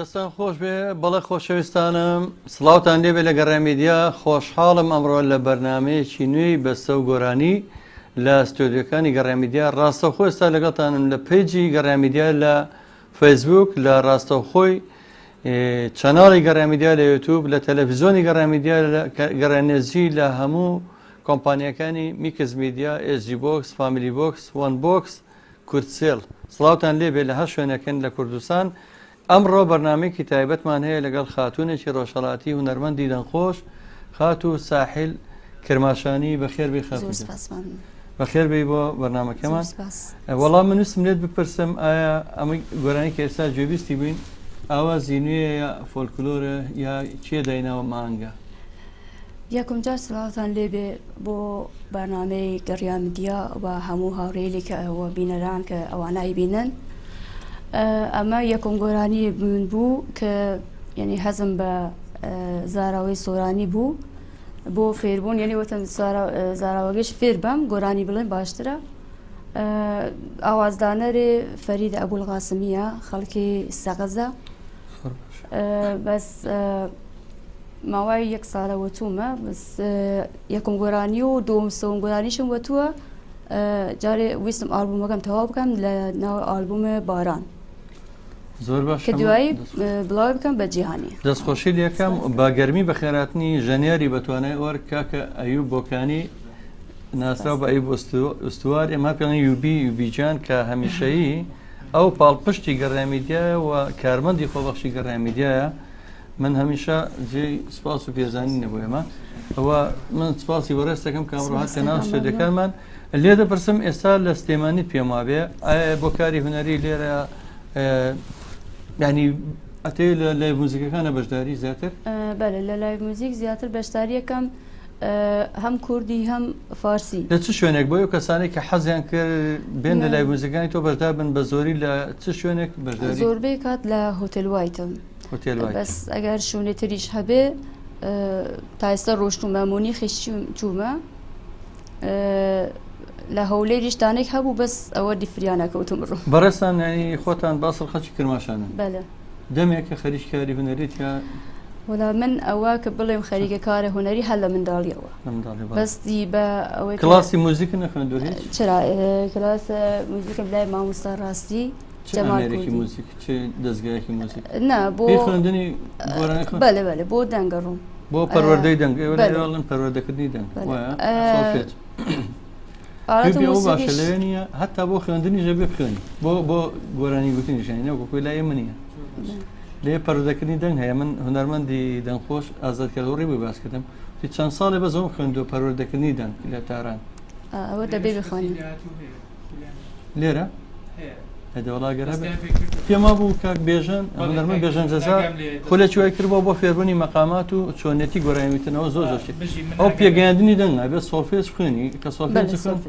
دەستان خۆش بێ بەڵێ خۆشەویستانم سڵاوتان لێبێ لە گەڕامیدیا خۆشحاڵم ئەمڕۆ لە بەرنمەیەکی نوێی بەستە و گۆرانی لە ستۆدیۆکانی گەڕامیدیا ڕاستەوخۆ ئێستا لەگەڵتانم لە پیجی گەڕامیدیا لە فەیسبوک لە ڕاستەوخۆی چەناڵی گەڕامیدیا لە یوتیوب لە تەلەڤیزۆنی گەڕامیدیا گەڕانێزی لە هەموو کۆمپانیەکانی میکس میدیا ئێسجی بۆکس فامیلی بۆکس وان بۆکس کورتسێل سڵاوتان لێبێ لە هەر شوێنەکەن لە کوردستان ئەمڕۆ بەرنامەیەکی تایبەتمان هەیە لەگەڵ خاتوونێکی ڕۆژهەڵاتی هونەرمەندی دەنگخۆش خات و ساحیل کرماشانی بەخێر بێ خات بەخێر بێ بۆ بەرنامەکەمان وەڵام من ویستم لێت بپرسم ئایا ئەمە گۆرانی کە ئێستا گوێبیستی بووین ئاوازی نوێ یا فۆلکلۆرە یا چێ دایناوە مانگە یەکم جار سڵاوتان لێبێ بۆ بەرنامەی گەڕامیدیا و هەموو هاوڕێی کە ئەوە بینەران کە ئەوانای بینن ئەمە یەکم گۆرانی من بوو کە یعنی حەزم بە زاراوەی سۆرانی بوو بۆ فێربوون یعنی وەتەن زاراوەگەش فێر بەم گۆرانی بڵێن باشترە ئاوازدانەرێ فەرید ئەبولغاسمیە خەڵکی سەغەزە بەس ماوای یەک ساڵە وەتوومە بەس یەکم گۆرانی و دووەم سەوم گۆرانیشم وەتووە جارێ ویستم ئالبومەکەم تەواو بکەم لە ناو ئالبومە باران زۆر باش کە دوایی بڵاو بکەم بە جیهانی دەستخۆشی یەکەم بە گەرمی بەخێراتنی ژەنیاری بەتوانای ئەوەر کاکە ئەیوب بۆکانی ناسرااو بە ئەیوب ئوستوار ئێمە پێڵی یوبیجان کە هەمیشەیی ئەو پاڵپشتی گەڕامیدیایە و کارمەندی خۆبەخشی گەڕامیدیایە من هەمیشە جێ سپاس و پێزانی نەبوو ئێمە ئەوە من سپاسی وەڕێستەکەم کامڕۆ هاتە ناو شتێکەکانمان لێ دەپرسم ئێستا لە سلێمانی پێم وابێ ئایا بۆ کاری هونەری لێرە ینی ئەتێ لە لای موزیکەکانە بەشداری زیاتر بەێ لە لای موزیک زیاتر بەشداریەکەم هەم کوردی هەم فارسی لە چ شوێنێک بۆ کەسانی کە حەزیان کرد بێن لە لای موزیکانی تۆ بەشدار بن بە زۆری لە چ شوێنێک بەشداری زۆربەی کات لە هۆتێل وایتم بەس ئەگەر شوێنێتریش هەبێ تا ئێستا ڕۆشتومە مۆنیخی چوومە لە هەولێریش دانێک هەبوو بەس ئەوە دیفریانەکەوتم ڕۆ بەڕێستان ینی خۆتان باسڵ خەچی کرماشانن بەلە دەمێکە خەریک کاری هونەریت یا وەڵا من ئەوە کە بڵێم خەریکە کارە هونەری هەل لە منداڵیەوە بەستی بە ئەوەی کلاسی موزیک نەخوێندووە هیچ چرا کلاسە موزیکم لای مامۆستا ڕاستی جەمالێکی موزیک چ دەستگایەکی موزیک نا بۆ خوێندنی بەلێ بەلێ بۆ دەنگەڕوم بۆ پەروەردەی دەنگ ئێوەڵن پەروەردەکردنی دەنگ باشە لەوێ نیە هەتا بۆ خوێندنی ژە بێ بخوێنی بۆ گۆرانی گوتنیشانی نەوەکوی لای منە لێ پەروەردەکردنی دەنگ هەیە من هونەرمەندی دەنگخۆش ئازادکردنەوەی بۆی باسکردم چەند ساڵێ بە زۆم خوێندووە پەروەردەکردنی دەنگ لە تاران ئەوە دەبێ بخوێنی لێرە هەدەوەڵاگەرە پێما بوو کاک بێژن هونەرمەند بێژەن جەزا خولە چوای کردبەوە بۆ فێربوونی مەقامات و چۆنێتی گۆرانیوتنەوە زۆر زۆرشت ئەو پێگەیاندنی دەنگ نابێت سۆلفێج خوێنی کە سۆلفێج خوێن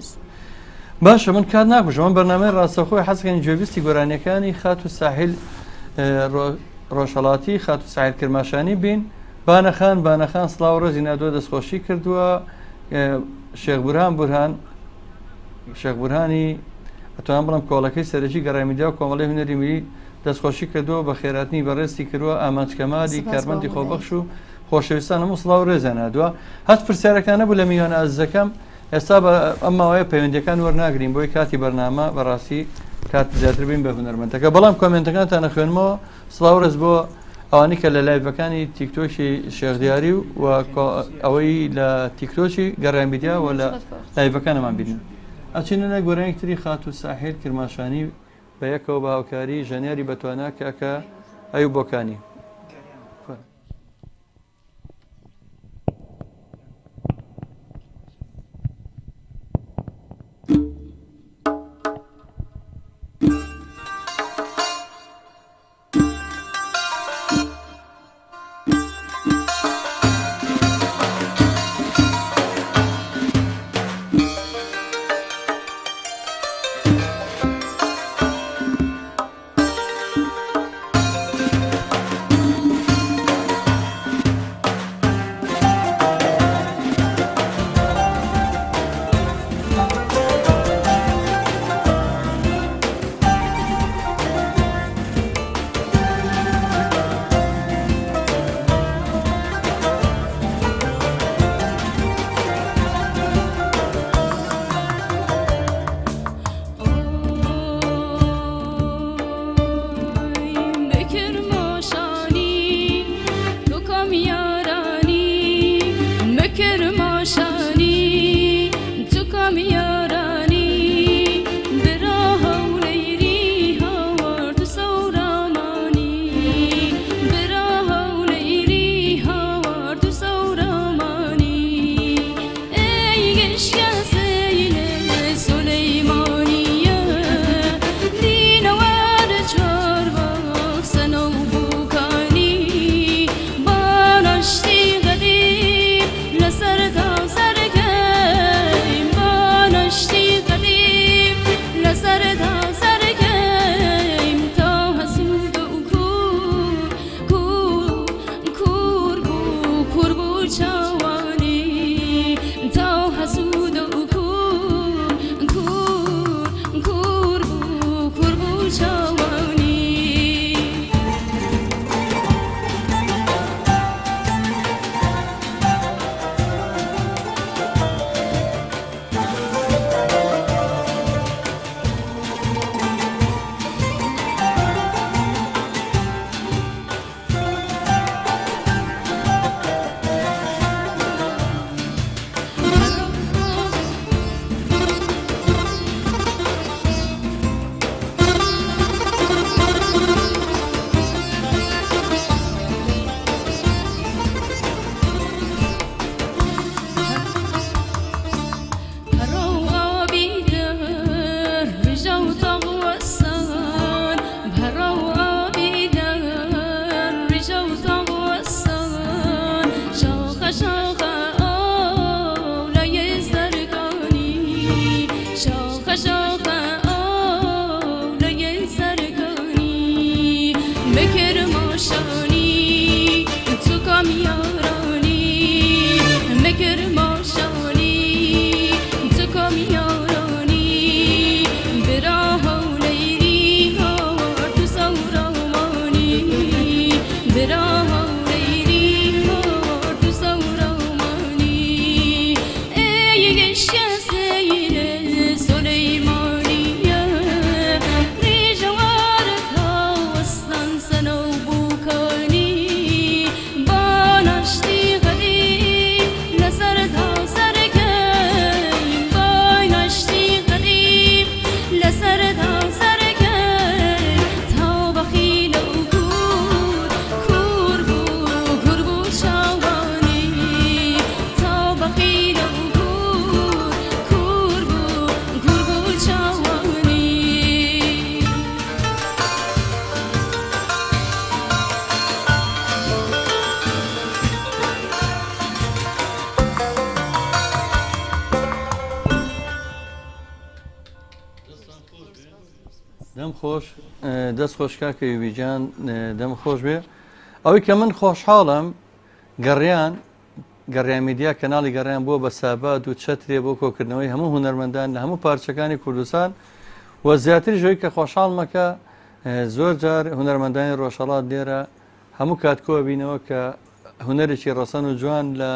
باشە من کات ناکوژ ئەمە بەرنامەی ڕاستەخۆی حەزەکەی گوێبیستی گۆرانیەکانی خات و ساحیل ڕۆژهەڵاتی خات و ساحیل کرماشانی بین بانەخان سڵاو ڕۆزی نادووە دەستخۆشی کردووە شێخ بورهانی ئەتوان بڵم کۆڵەکەی سەرەکی گەڕامیدیا و کۆمەڵی هونەری میلی دەستخۆشی کردووە بە خێراتنی بەڕێستی کردووە ئامانجکەمالی کارمەندی خۆبەخش و خۆشەویستان هەموو سڵاو ڕێزان نادووە هەست پرسیارەکان نەبوو لە میلیۆنە ئازیزەکەم ئێستا بە ئەم ماوەیە پەیوەندیەکان وەرناگرین بۆی کاتی بەرنامە بەڕاستی کات زیاتر بین بە هونەرمەندەکە بەڵام کۆمنتەکانتان نەخوێنمەوە سڵاو ڕێز بۆ ئەوانی کە لە لایڤەکانی تیکتۆکی شێخدیاری و ئەوەی لە تیکتۆکی گەڕامیدیا و لە لایڤەکانەمان بینن ئەچینە لە گۆرانێکتری خات و ساحیل کرماشانی بە یەکەوە بە هاوکاری ژەنیاری بەتوانە کاکە ئەیوب بۆکانی دەم خۆش دەست خۆشکا کە یوبیجان دەم خۆش بێ ئەوەی کە من خۆشحاڵم گەڕیان میدیا کەناڵی گەڕیان بووە بە سابات و چەترێ بۆ کۆکردنەوەی هەموو هونەرمەندان لە هەموو پارچەکانی کوردستان و زیاتر ژۆی کە خۆشحاڵمەکە زۆر جار هونەرمەندانی ڕۆژهەڵات لێرە هەموو کاتکۆوە بینەوە کە هونەرێکی ڕەسەن و جوان لە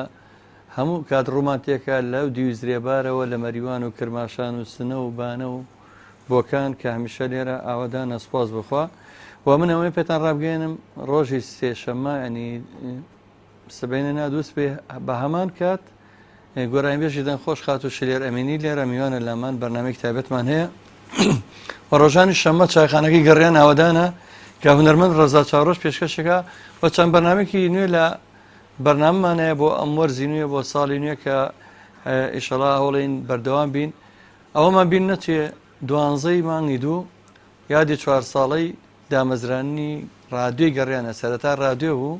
هەموو کات ڕوومانتێکە لەو دیویزرێبارەوە لە مەریوان و کرماشان و سنە و بانە و بۆکان کە هەمیشە لێرە ئاوادان ئەسپاس بخوا و من ئەوەی پێتان ڕابگەێنم ڕۆژی سێشەممە ینی سبەینە نادووست بێ بە هەمان کات گۆرانی بێژی دەن خۆش خات و شلێر ئەمینی لێرە میوانە لامان بەرنامەی تایبەتمان هەیە و ڕۆژانی شەممە چایخانەکەی گەڕیان ئاوادانە کە هونەرمەند ڕەزا چاوڕۆژ پێشکەشەکە و چەند بەرنامێکی نوێ لە بەرناممانەیە بۆ ئەم وەرزی نوێ بۆ ساڵی نوێ کە ئیشەڵا هەوڵین بەردەوام بین ئەوەمان بین نەچێ 12 مانگی دوو یادی 4 ساڵەی دامەزرانی ڕادیۆی گەڕیانە سەرەتا ڕادیۆ بوو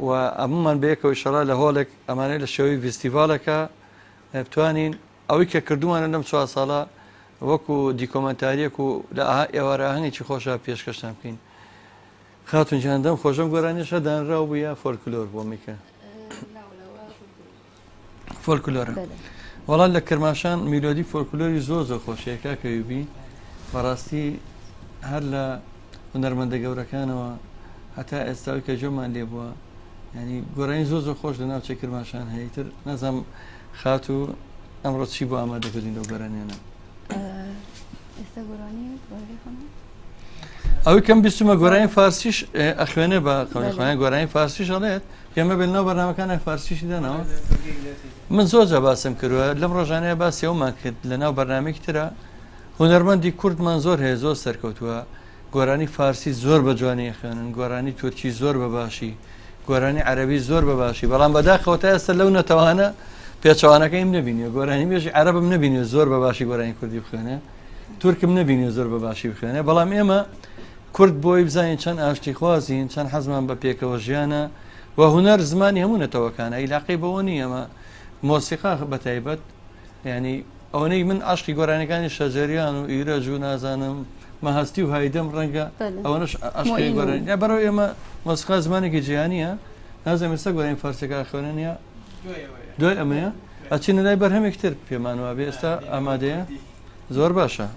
و ئەمومان بەیەکەوە ئیشەڵا لە هۆڵێک ئەمانەی لە شێوەی فیستیڤالەکە بتوانین ئەوەی کە کردومانە لەم 4 ساڵە وەکو دیکۆمەنتاریەک و لە ئێوارە هەنگێکی خۆشە پێشکەشتان بکەین. خاتون جاندەم خۆشم گۆرانیشە دانراو بوو یا فۆلکلۆر بۆ میکە فۆلکلۆرە وەڵات لە کرماشان میلۆدی فۆلکلۆری زۆر خۆشیەکە کە یوبی بەڕاستی هەر لە هونەرمەندە گەورەکانەوە هەتا ئێستاوی کە جۆمان لێ بووە ینی گۆرانی زۆر خۆش لە ناوچەی کرماشان هەیەتر نەزانم خات و ئەمڕۆ چی بۆ ئامادەکردین لەو گۆرانیانە ئەوەی کەم بیستمە گۆرانی فارسیش ئەخوێنێ بە قەوڵخوایان گۆرانی فارسیش ئەڵێت پێمە بێت ناو بەرنامەکانە فارسیشی دانەوە من زۆر جا باسم کردووە لەم ڕۆژانەیە باسی ئەومان کرد لە ناو بەرنامێکی ترە هونەرمەندی کوردمان زۆر هەیە زۆر سەرکەوتووە گۆرانی فارسی زۆر بە جوانی خوێنن گۆرانی تورکی زۆر بەباشی گۆرانی عەرەبی زۆر بەباشی بەڵام بەداخەوە تا ئێستا لەو نەتەوانە پێچەوانەکەیم نبینیوە گۆرانی بێژی عەرەبم نبینیوە زۆر بەباشی گۆرانی کوردی بخوێنێ تورکم نبینی زۆر بەباشی بخوێنێ بەڵام ئێمە کورد بۆی بزانین چەند ئاشتی خوازین چەند حەزمان بە پێکەوە ژیانە و هونەر زمانی هەموو نەتەوەکانە ئیلاقی بەوە نیە ئەمە مۆسیقا بەتایبەت ینی ئەوەی من عاشقی گۆرانەکانی شەجەریان و ئیرەج و نازانم مەهەستی و هایدەم ڕەنگە ئەوەش عاشقی گۆرانی بەرەو ئێمە مۆسیقا زمانێکی جیهانیە نازم ئێستا گۆرانی فارسیەکە خوێنن یا دوای ئەمەیە ئەچینە لای بەرهەمێکتر پێمانوە بێ ئێستا ئامادەیە زۆر باشە.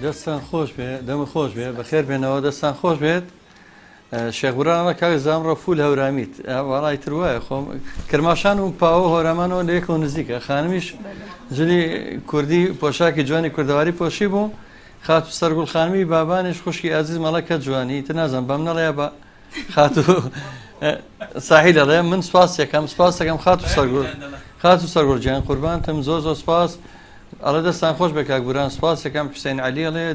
دەستان خۆش بێ دەمە خۆش بێ بەخێر بێنەوە دەستان خۆش بێت شێخبرانە کاک زامڕە فول هەورامیت وڵای تر وایە خۆم کرماشان و پاوە هۆرەمانەوە لە یەکەوە نزیکە خانمیش جلی کوردی پۆشاکی جوانی کوردەواری پۆشی بوو خات و سەرگوڵ خانمی بابانش خوشکی ئازیز مەڵەکە جوانی تر نازانم بەم نەڵەیە بە خات و ساحیل دەڵێ من سپاس دەکەم خات و سەرگوڵ گیان قوربانتم زۆر سپاس ئەڵە دەستان خۆش بە کاکبوران سپاس دەکەم حوسێن عەلی ئەڵێ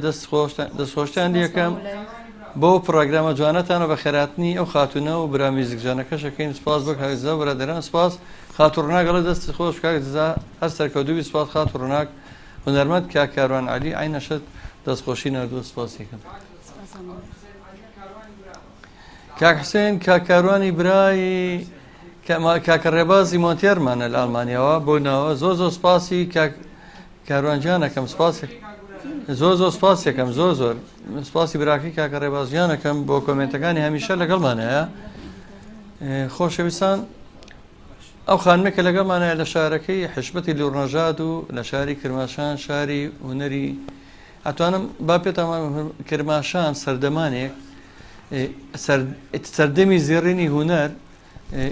دەستخۆشتان یەکەم بۆ پڕۆگرامە جوانەتانە بە خێراتنی ئەو خاتونە و برا میوزیک جوانەکەشەکەین سپاس بە کاکزا بەرادەران سپاس خات و ڕناک ئەڵە دەست خۆش کاکزا هەر سەرکەوتوبی سپاس خات و ڕناک هونەرمەند کاک کاروان عەلی عینەشت دەستخۆشی نردووە سپاس یەکەم کاک حوسێن کاک کاروانی برای کاکە ڕێبازی مۆنتێرمانە لە ئەڵمانیەوە بۆنەوە زۆر سپاسی کاروانجیانەکەم زۆر سپاس یەکەم زۆر سپاسی براکەی کاکە ڕێبازیانەکەم بۆ کۆمنتەکانی هەمیشە لەگەڵمانەیە خۆشەویستان ئەو خانمێکە لەگەڵمانەیە لە شارەکەی حشمەتی لوڕنەژاد و لە شاری کرماشان شاری هونەری ئەتوانم با پێتان کرماشان سەردەمانێک سەردەمی زێڕینی هونەر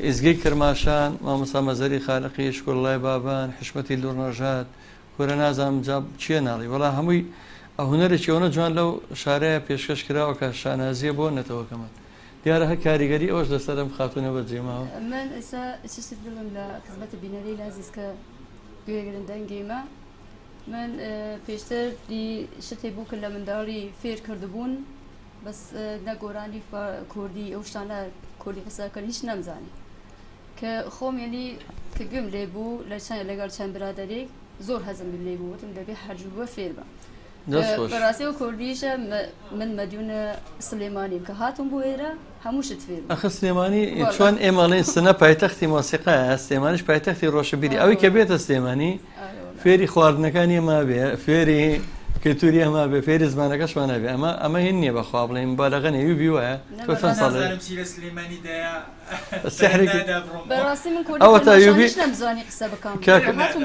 ئیزگەی کرماشان مامۆستا مەزەری خالقی شکۆڵای بابان حشمەتی لوڕنەژاد کورە نازانم جاب چییە ناڵی وەڵا هەمووی ئەو هونەرێکی ئەوە جوان لەو شارەیە پێشکەش کراوە کە شانازیە بۆ نەتەوەکەمە دیارە هەر کاریگەری ئەوش لەسەرم خاتونە بەجێماوە من ئێستا چی بڵم لە خزمەتە بینەری لازیز کە گوێگرندەنگێمە من پێشتر شتێ بوو کە لە منداڵی فێر کردبوون بەس نەگۆرانی کوردی ئەو شتانە کوردی قسەکەن هیچ نەمزانی کە خۆم یعنی کە گوێم لێ بوو لەگەڵ چەند برادەرێک زۆر هەزم لێ بووتم دەبێ هەرجووە فێر بە بەڕاستی و کوردیشە من مەدیونە سلێمانیم کە هاتم بۆ ئێرە هەمووشت فێر ئەخ سلێمانی چۆن ئێمەڵێن سنە پایتەختی مۆسیقایە سلێمانیش پایتەختی ڕۆشنبیری ئەوەی کە بێتە سلێمانی فێری خواردنەکانی ئەما بێ فێری کلتوری ئەما بێ فێری زمانەکەشمان نەبێ ئەمە هین نییە بەخوا بڵێن بالەغە نێوی وایە تۆ چەند ساڵ ئەوە تا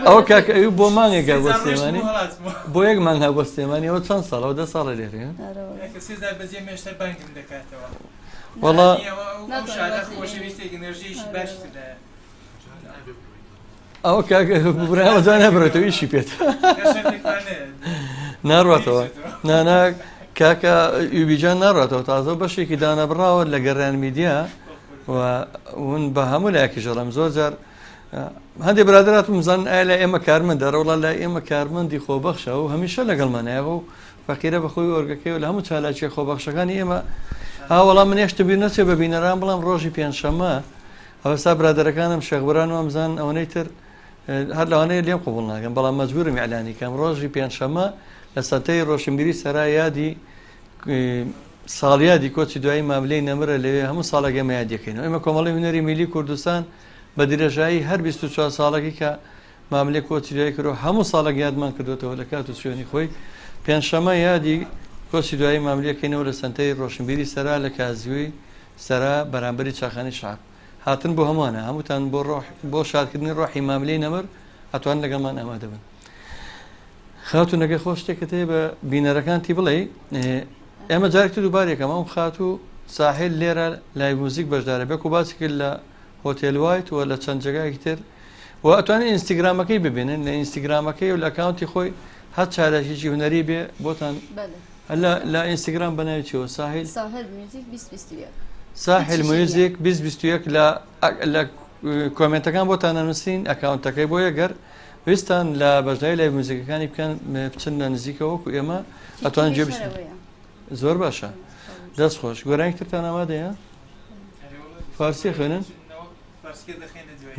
ئەوە کاکە ئەوی بۆ مانگێکە بۆ سلێمانی بۆ یەک مانگ هەبوو بۆ سلێمانی ئەوە چەند ساڵەوە 10 ساڵە لێرێ وەڵا ئەو کاکە بڕیاوە جا نەبرێتەوە ئیشی پێێت ناڕاتەوە ناناک کاکە یوبیجان ناڕاتەوە تازە بەشێکی دانەبراوە لە گەڕیان میدیا ون بە هەموو لایەکی ژەڵم زۆر جار هەندێک برادرات مزان ئایا لە ئێمە کارمەند دەڕەوڵە لای ئێمە کارمەندی خۆبەخشە و هەمیشە لەگەڵمانایەوە و فەقیرە بەخۆی وەرگەکەی و لە هەموو چالاکی خۆبەخشەکانی ئێمە وەڵام من هێشتا بیر نەچێ بە بینەران بڵام ڕۆژی پێنجشەممە ئەوەستا برادەرەکانم شێخبران وامزان ئەوەی تر هەر لەوانەیە لێم قبول ناکەم بەڵام مەجبورم ئیعلانی کەم ڕۆژی پێنجشەممە لە سەتەی ڕۆشنبیری سەرا یادی ساڵیادی کۆچی دوایی ماملەی نەمرە لەوێ هەموو ساڵێک ئێمە یادەکەین ئێمە کۆمەڵی هونەری میلی کوردستان بە درێژایی هەر 24 ساڵێکی کە ماملەی کۆچی دوایی کردو هەموو ساڵێک یادمان کردوێتەوە لە کات و سوێنی خۆی پێنجشەممە یادی کۆچی دوایی ماملەکەینەوە لە سنتەی ڕۆشنبیری سەرا لە کازوی سەرا بەرامبەری چاخانی شعب هاتن بۆ هەمووانە هەمووتان بۆ شادکردنی ڕۆحی ماملەی نەمر ئەتوان لەگەڵمان ئامادە بن خاتونەکە خۆش شتێکت هەیە بە بینەرەکانتی بڵێ ئێمە جارێکتر دووبارێکەم ئەم خات و ساحل لێرە لای موزیک بەشدارە بێک و باسی کرد لە هۆتێل وایت و لە چەند جێگایەکی تر و ئەتوانێت ئینستاگرامەکەی ببینن لە ئینستاگرامەکەی و لە ئەکاونتی خۆی هەر چارەشێکی هونەری بێ بۆتان لە ئینستاگرام بەناوی چیەوە ساحل ساحل موزیک 2021 لە کۆمنتەکان بۆتان نووسین ئەکاونتەکەی بۆ یەگەر ویستان لە بەشداری لای موزیکەکانی بکەن بچن لە نزیکەوەکو ئێمە ئەتوان جێ زۆر باشە دەست خۆش گۆرانێکترتان ئامادەیە فارسی خوێنن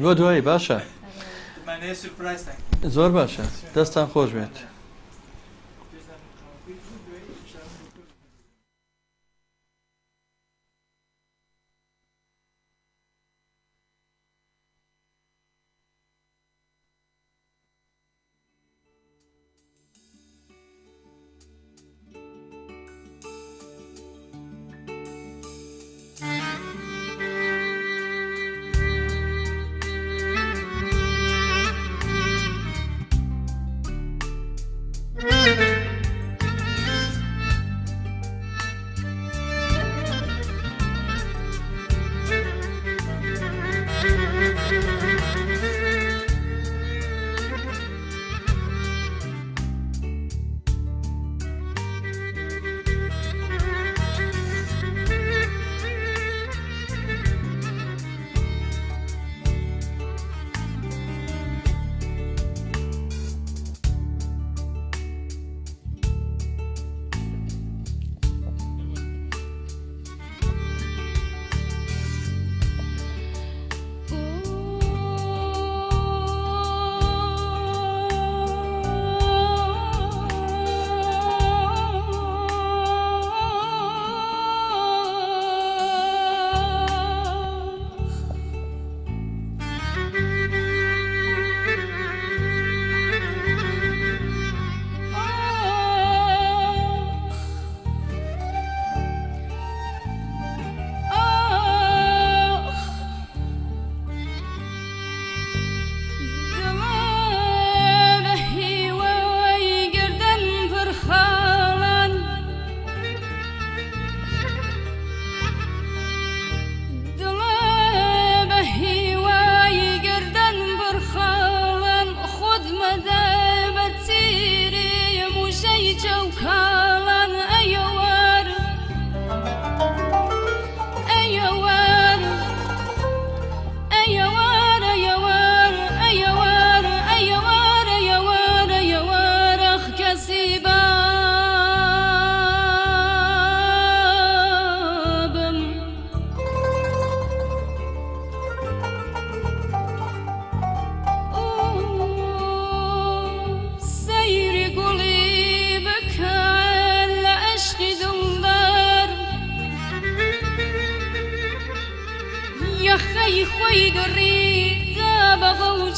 بۆ دوایی باشە زۆر باشە دەستان خۆش بێت خوی گری زبق و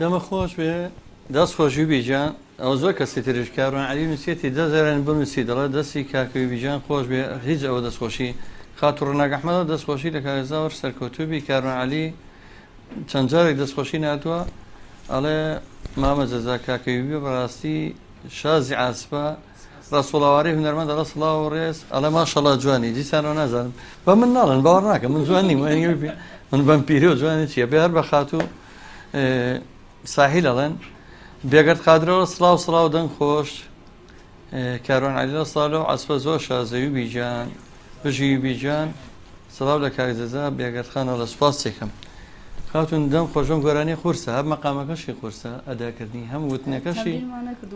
دەمە خۆش بێ دەست خۆشی بیجان ئەو زۆر کەسی ترش کارۆن علی نووسێتی دەزارن بنووسی دەڵێ دەستی کاکەوی بیجان خۆش بێ هیچ ئەوە دەستخۆشی خاتوڕ ناگەحمەدە دەستخۆشی لە کارێزاوەر سەرکەوتوبی کارۆن علی چەند جارێک دەستخۆشی ناتووە ئەڵێ مامە جەزا کاکەوی بێ بەڕاستی شازی عاسپە ڕاستوڵاواری هونەرمەند دەڵێ سڵاو و ڕێز ئەڵێ ماشەڵڵا جوانی دیسانەوە نازانم بە من ناڵێن باوەڕ ناکەم من جوان نیم من بەم پیرە و جوانێت چیە بێ هەر بە خات و ساحیل ئەڵێن بێگەرت قادرەوە سڵاو دەنگ خۆش کاروان عەلیلە ساڵۆ عەسپە زۆر شازەوی بیجان بژی بیجان سڵاو لە کاکزەزا بێگەرت خانەوە لە سوپاس چێکم خاتون دەم خۆشم گۆرانی قورسە هەر مەقامەکەشی قورسە ئەداکردنی هەم وتنەکەشی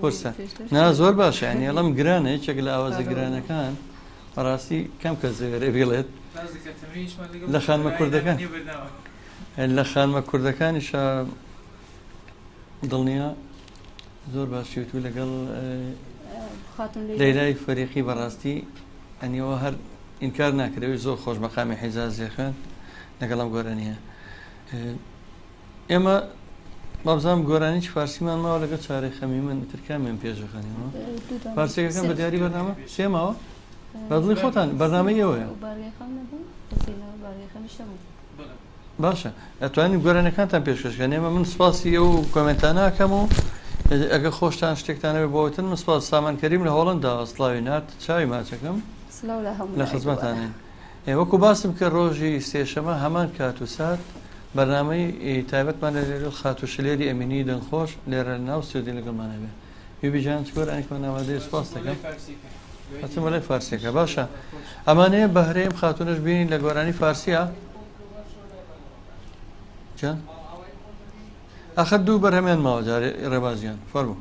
قورسە نا زۆر باشە ینی ئەڵەم گرانە هیچێک لە ئاوازە گرانەکان بەڕاستی کەم کەس زەوێرە بێڵێت لە خانمە کوردەکان لە خانمە کوردەکانیشە دڵنیا زۆر باشیوت و لەگەڵ لەیلای فەریقی بەڕاستی ئەنیەوە هەر ئینکار ناکرێت زۆر خۆش مەقامی حیجازیەکان لەگەڵم گۆرانیە ئێمە بابزانم گۆرانیی فارسیمان ماوە لەگەڵ چارەی خەمی من ترکامیان پێشەکانیەوە فارسیەکەکان بە دیاری بەرنامە سێماوە بەدڵی خۆتان بەرنامەی ئەوەیە باشە ئەتوانین گۆرانەکانتان پێشکەشکەن ئێمە من سپاسی ئەو کۆمنتانە ئەکەم و ئەگە خۆشتان شتێکتانەوێ بۆتن من سپاس سامان کەریم لە هۆڵەندا سڵاوی نات چاوی ماچەکەم لە خزمەتانێن وەکو باسم کە ڕۆژی سێشەمە هەمان کات و سات بەرنامەی تایبەتمان لە لێرە خاتوشلێری ئەمینی دەنگخۆش لێرە ناو سعودی لەگەڵمانە بێ یوبیجان چگۆرانێکمان ناوادەیە سپاس دەکەم هەچم لای فارسیەکە باشە ئەمانەیە بەهرەیەم خاتونش بینین لە گۆرانی فارسیە جان ئەخر دوو بەرهەمیان ماوە جارێ ڕێبازیان فەرموو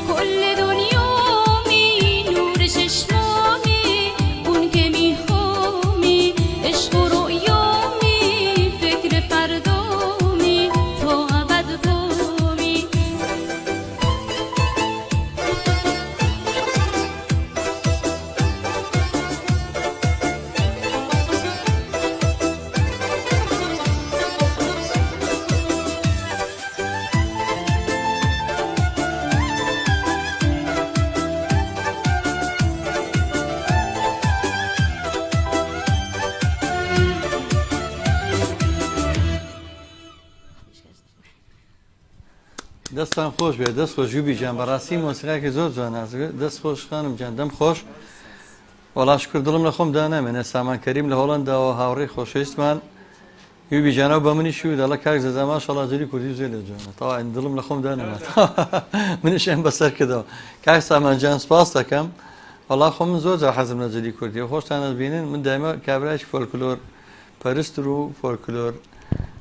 كل دەستان خۆش بێت دەست خۆش جوبی جان بەڕاستی مۆسیقاکی زۆر جوان نازگە دەست خۆش خانم جان دەم خۆش وەڵاش کردڵم لە خۆم دانامێنە سامان کەریم لە هۆڵنداوە هاوڕێی خۆشەویستمان یوبی جانەوە بە منی شوی دەڵە کاک زەزا ماشەڵڵا جلی کوردی زۆر لە جوانە تەواو دڵم لە خۆم دانەمات منیش ئەم بەسەر کردەوە کاک سامان جان سپاس دەکەم وەڵا خۆ من زۆر جار حەزم لە جلی کوردی و خۆشتان دەبینن من دایما کابرایکی فۆلکلۆر پەرست و فۆلکلۆر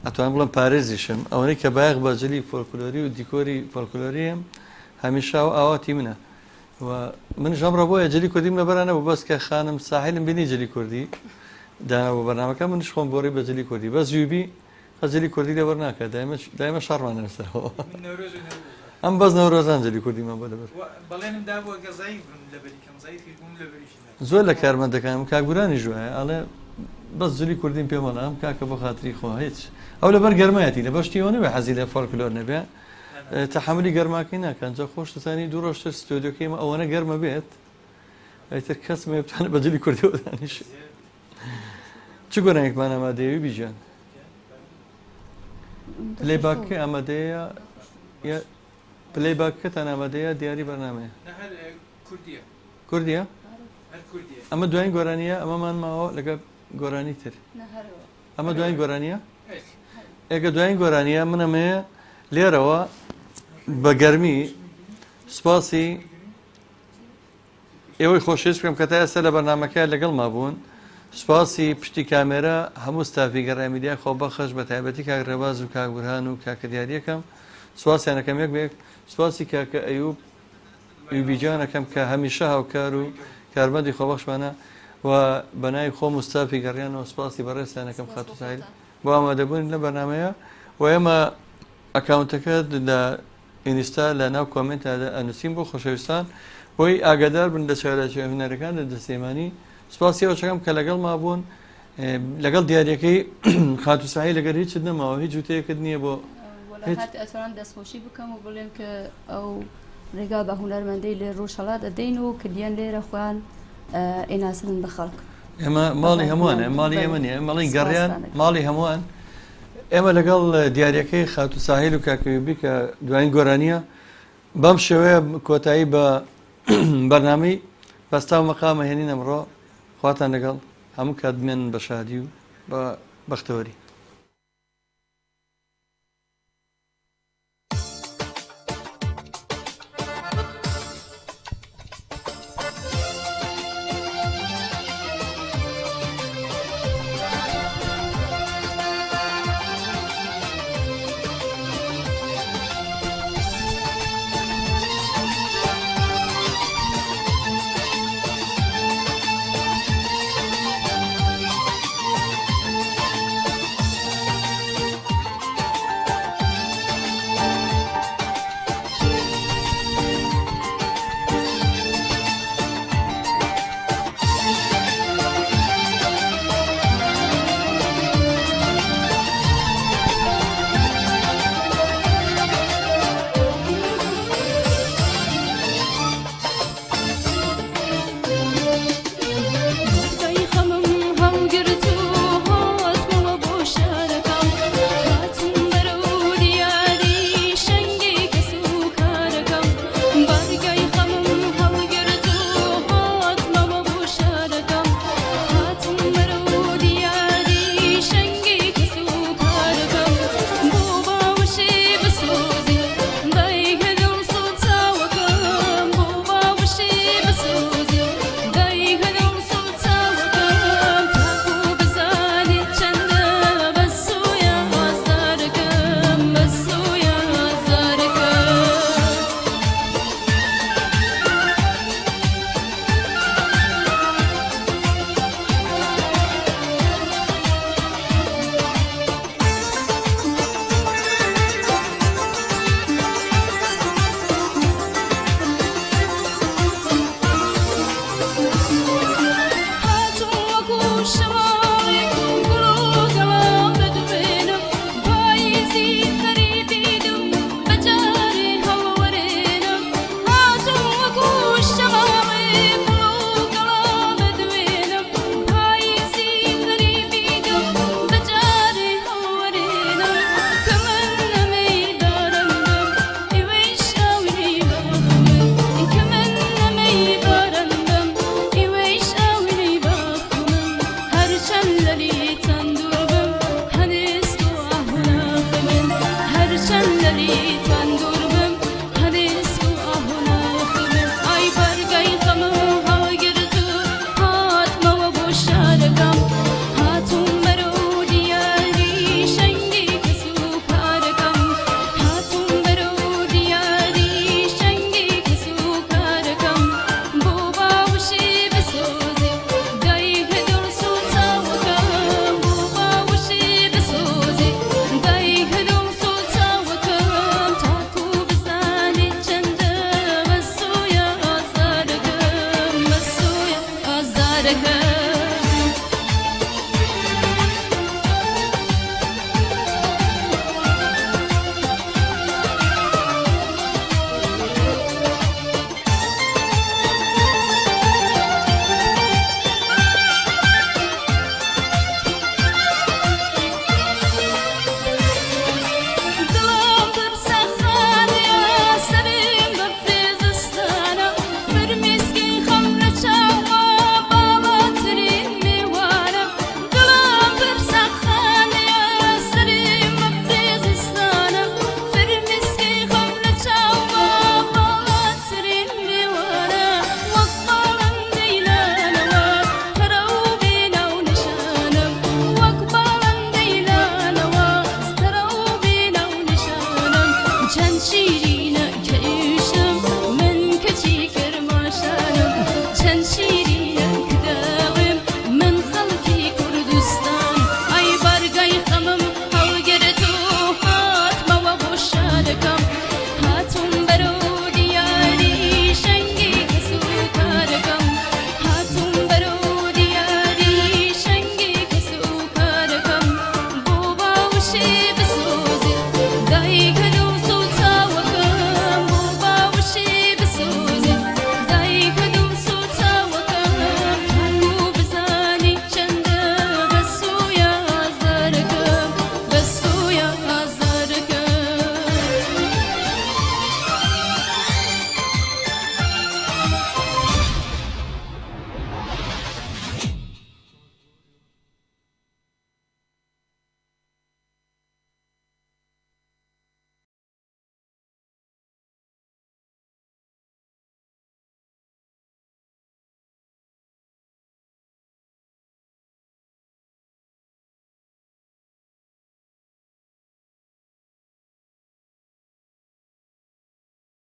ئەتوان بڵم پارێزیشم ئەوەی کە بایەق بە جلی فۆلکلۆری و دیکۆری فۆلکلۆریم هەمیشا و ئاواتی منە و من ژەمڕە بۆیە جلی کوردیم لەبەرانە بوو بەس کە خانم ساحیلم بینی جلی کوردی دانا بۆ بەرنامەکە منش خۆم بۆڕی بە جلی کوردی بەس جوبی خەجلی کوردی لەبەر ناکات دایمە شەڕمان لەسەرەوە ئەم بەس نەورۆزان جلی کوردیمان بۆ لەبەر زۆر لە کارمەندەکانم کاگورانی ژوایە ئەڵێ بەس جلی کوردیم پێ وەڵام کاکە بۆ خاتری خۆ هیچ ئەو لەبەر گەرمایەتی لە بەشتیەوە نەبێ حەزی لە فۆلکلۆر نەبێ تەحملی گەرماکەی ناکەن جا خۆش دەزانی دوو ڕۆژتر ستۆدیۆکەیمە ئەوەنە گەرمە بێت ئەیتر کەس بتوانێت بە جلی کوردیەوە دانیش چ گۆرانێکمان ئامادەیەوی بیژان پلەیباکەکە ئامادەیە پلەیباکەتان ئامادەیە دیاری بەرنامەیە کوردیە ئەمە دوایین گۆرانیە ئەمەمان ماوە لەگە گۆرانی تر ئەمە دوایین گۆرانیە ئێگە دوایین گۆرانیە منەمەیە لێرەوە بە گەرمی سوپاسی ئێوەی خۆشەویست بکەم کە تا ئێستا لە بەرنامەکە لەگەڵ مابوون سوپاسی پشتی کامێرە هەموو ستافی گەڕامیدیا خۆبەخش بە تایبەتی کاک ڕێباز و کاک بورهان و کاکە دیاریەکەم سوپاسیانەکەم یەک بێک سوپاسی کاکە ئەیوب یوبیجانەکەم کە هەمیشە هاوکار و کاربەندی خۆبەخشمانە و بەنای خۆم و ستافی گەڕیانەوە سوپاسی بەڕێستانەکەم خاتو ساحیل بۆ ئامادەبوون لە بەرنامەیە و ئێمە ئەکاونتەکە لە ئینستا لە ناو کۆمنتە ئەنووسین بۆ خۆشەویستان بۆی ئاگادار بن لە چارەچێ هونەرەکان لە دەستێمانی سوپاسی ئەوچەکەم کە لەگەڵ مابوون لەگەڵ دیارەکەی خاتو ساحیل لەگەر هیچت نەماوە هیچ جوتەیەکت نییە بۆ ئەتوانم دەستخۆشی بکەم و بڵێم کە ئەو ڕێگا بە هونەرمەندەی لێ ڕۆژهەڵات دەدەین و کردیان لێرە خۆیان ئێناسن بە خەڵک ئێمە ماڵی هەمووانە ماڵی ئێمە نیە ماڵی گەڕیان ماڵی هەمووان ئێمە لەگەڵ دیارەکەی خاتو ساحیل و کاکەویبی کە دوایین گۆرانیە بەم شێوەیە کۆتایی بە بەرنامەی بەستا و مەقامە هێنین ئەمڕۆ خواتان لەگەڵ هەموو کات بمێنن بە شادی و بە بەختەوەری